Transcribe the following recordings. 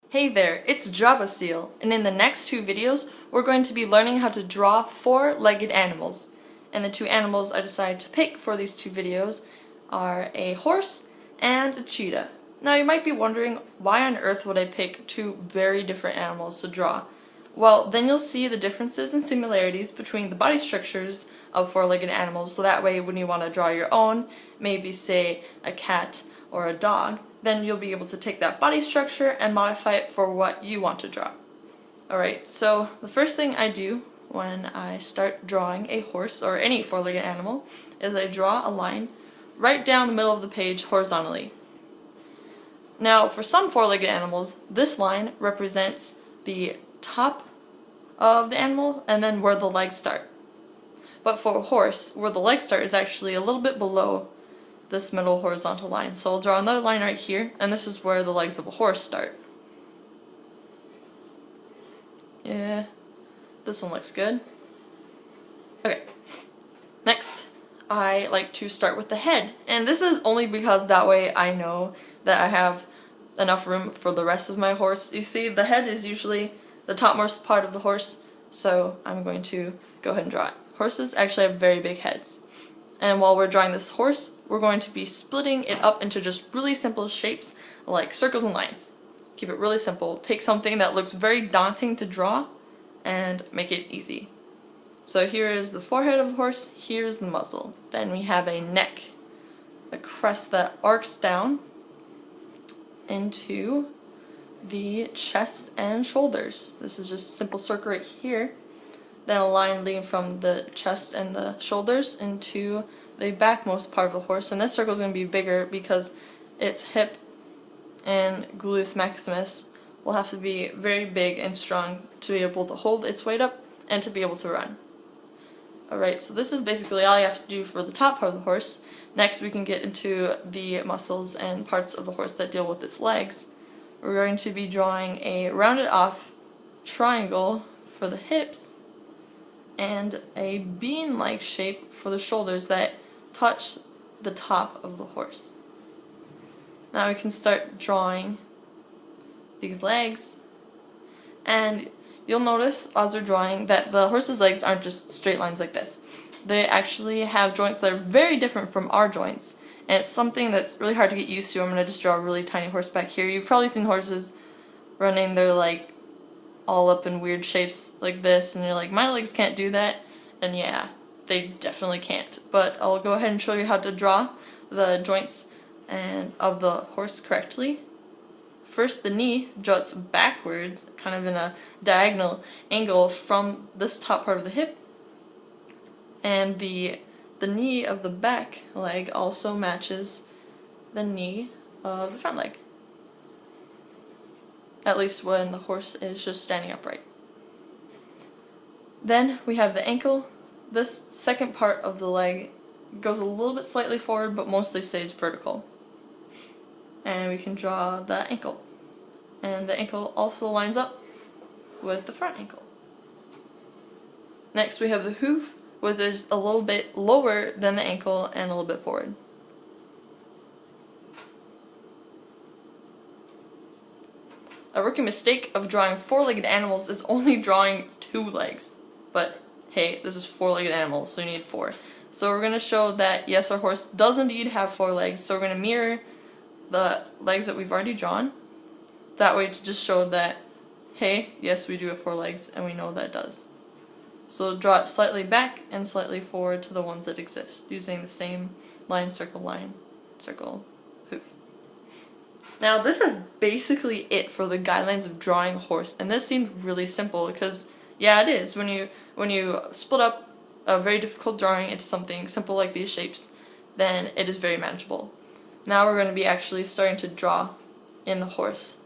Hey there, it's JavaSeal, and in the next two videos, we're going to be learning how to draw four-legged animals. And the two animals I decided to pick for these two videos are a horse and a cheetah. Now you might be wondering, why on earth would I pick two very different animals to draw? Well, then you'll see the differences and similarities between the body structures of four-legged animals, so that way when you want to draw your own, maybe say a cat or a dog, then you'll be able to take that body structure and modify it for what you want to draw. Alright, so the first thing I do when I start drawing a horse or any four-legged animal is I draw a line right down the middle of the page horizontally. Now, for some four-legged animals, this line represents the top of the animal and then where the legs start. But for a horse, where the legs start is actually a little bit below this middle horizontal line. So I'll draw another line right here, and this is where the legs of a horse start. Yeah, this one looks good. Okay, next I like to start with the head, and this is only because that way I know that I have enough room for the rest of my horse. You see, the head is usually the topmost part of the horse, so I'm going to go ahead and draw it. Horses actually have very big heads. And while we're drawing this horse, we're going to be splitting it up into just really simple shapes like circles and lines. Keep it really simple. Take something that looks very daunting to draw and make it easy. So here is the forehead of the horse, here's the muzzle. Then we have a neck, a crest that arcs down into the chest and shoulders. This is just a simple circle right here. Then a line leading from the chest and the shoulders into the backmost part of the horse. And this circle is going to be bigger because its hip and gluteus maximus will have to be very big and strong to be able to hold its weight up and to be able to run. Alright, so this is basically all you have to do for the top part of the horse. Next we can get into the muscles and parts of the horse that deal with its legs. We're going to be drawing a rounded off triangle for the hips and a bean-like shape for the shoulders that touch the top of the horse. Now we can start drawing the legs, and you'll notice as we're drawing that the horse's legs aren't just straight lines like this. They actually have joints that are very different from our joints, and it's something that's really hard to get used to. I'm going to just draw a really tiny horse back here. You've probably seen horses running their like all up in weird shapes like this, and you're like, my legs can't do that, and yeah, they definitely can't. But I'll go ahead and show you how to draw the joints and of the horse correctly. First, the knee juts backwards, kind of in a diagonal angle from this top part of the hip, and the knee of the back leg also matches the knee of the front leg. At least when the horse is just standing upright. Then we have the ankle. This second part of the leg goes a little bit slightly forward, but mostly stays vertical. And we can draw the ankle. And the ankle also lines up with the front ankle. Next we have the hoof, which is a little bit lower than the ankle and a little bit forward. A rookie mistake of drawing four-legged animals is only drawing two legs. But hey, this is four-legged animals, so you need four. So we're going to show that yes, our horse does indeed have four legs, so we're going to mirror the legs that we've already drawn. That way to just show that, hey, yes, we do have four legs, and we know that does. So draw it slightly back and slightly forward to the ones that exist, using the same line, circle, hoof. Now this is basically it for the guidelines of drawing a horse, and this seemed really simple because, yeah, it is. When you split up a very difficult drawing into something simple like these shapes, then it is very manageable. Now we're going to be actually starting to draw in the horse.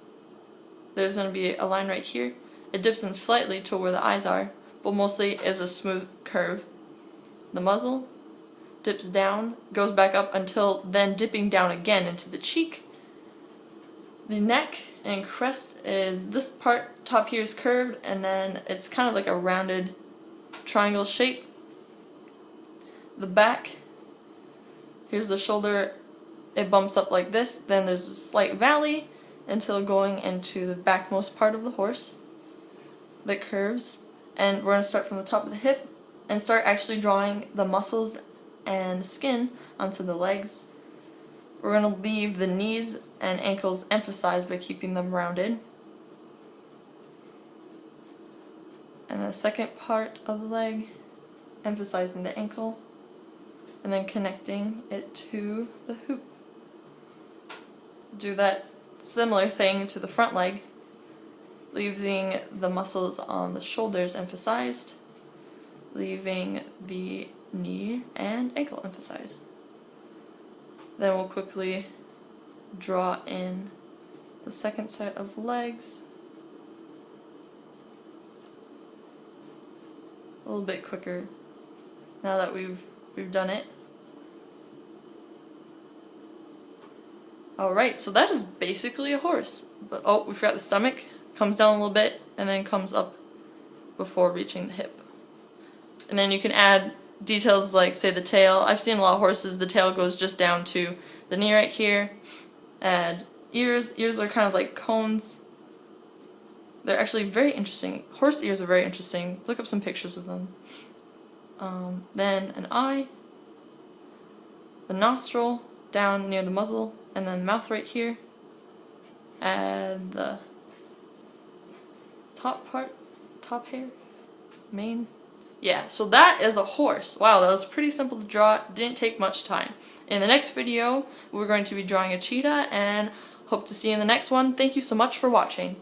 There's going to be a line right here. It dips in slightly to where the eyes are, but mostly is a smooth curve. The muzzle dips down, goes back up until then dipping down again into the cheek. The neck and crest is, this part top here is curved, and then it's kind of like a rounded triangle shape. The back, here's the shoulder it bumps up like this, then there's a slight valley until going into the backmost part of the horse that curves. And we're going to start from the top of the hip and start actually drawing the muscles and skin onto the legs. We're going to leave the knees and ankles emphasized by keeping them rounded. And the second part of the leg, emphasizing the ankle, and then connecting it to the hoop. Do that similar thing to the front leg, leaving the muscles on the shoulders emphasized, leaving the knee and ankle emphasized. Then we'll quickly draw in the second set of legs. A little bit quicker now that we've done it. Alright, so that is basically a horse. But oh, we forgot the stomach. Comes down a little bit and then comes up before reaching the hip. And then you can add details like, say, the tail. I've seen a lot of horses, the tail goes just down to the knee right here. And ears. Ears are kind of like cones. They're actually very interesting. Horse ears are very interesting. Look up some pictures of them. Then an eye, the nostril down near the muzzle, and then mouth right here, and the top part, top hair, mane. Yeah, so that is a horse. Wow, that was pretty simple to draw. Didn't take much time. In the next video, we're going to be drawing a cheetah, and hope to see you in the next one. Thank you so much for watching.